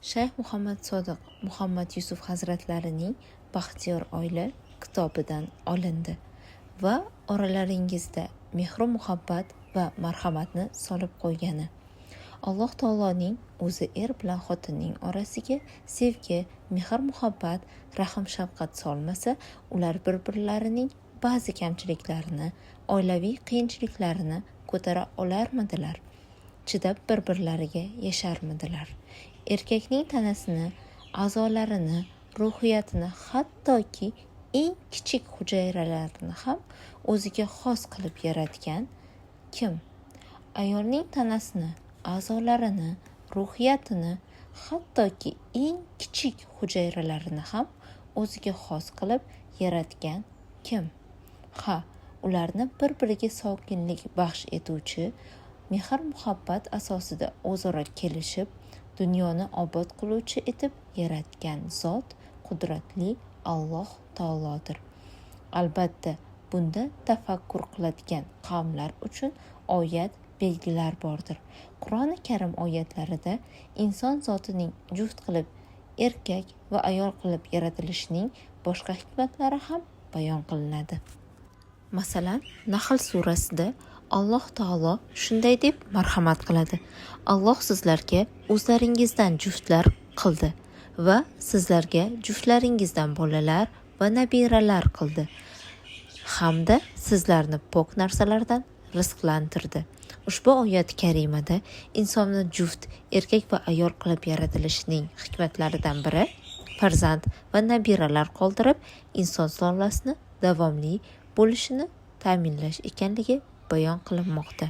Shayx Muhammad Sodiq Muhammad Yusuf Hazratlarining Baxtiyor oila kitobidan olindi va oralaringizda mehru muhabbat va marhamatni solib qo'ygani. Alloh taoloning o'zi bilan xotinning orasiga sevgi, mehr muhabbat, rahm shafqat solmasa, ular bir-birlarining ba'zi kamchiliklarini, oilaviy qiyinchiliklarini ko'tara olarmidilar? Chidab bir-birlariga yasharmidilar? Erkakning tanasini, a'zolarini, ruhiyatini, hattoki eng kichik hujayralarini ham o'ziga xos qilib yaratgan kim? Ayolning tanasini, a'zolarini, ruhiyatini, hattoki eng kichik hujayralarini ham o'ziga xos qilib yaratgan kim? Ularni bir-biriga sokinlik baxsh etuvchi, mehr muhabbat asosida o'zaro kelishib, dunyoni obod qiluvchi etib yaratgan zot qudratli Alloh taolodir. Albatta, bunda tafakkur qiladigan qavmlar uchun oyat, belgilar bordir. Qur'oni Karim oyatlarida inson zotining juft qilib erkak va ayol qilib yaratilishining boshqa hikmatlari ham bayon qilinadi. Masalan, Nahl surasida Alloh taolo shunday deb marhamat qiladi: Alloh sizlarga o'zlaringizdan juftlar qildi va sizlarga juftlaringizdan bolalar va nabiralar qildi, hamda sizlarni pok narsalardan rizqlantirdi. Ushbu oyat karimada insonni juft, erkak va ayol qilib yaratilishining hikmatlaridan biri farzand va nabiralar qoldirib, inson sulolasining davomli bo'lishini ta'minlash ekanligi bayon qilinmoqda.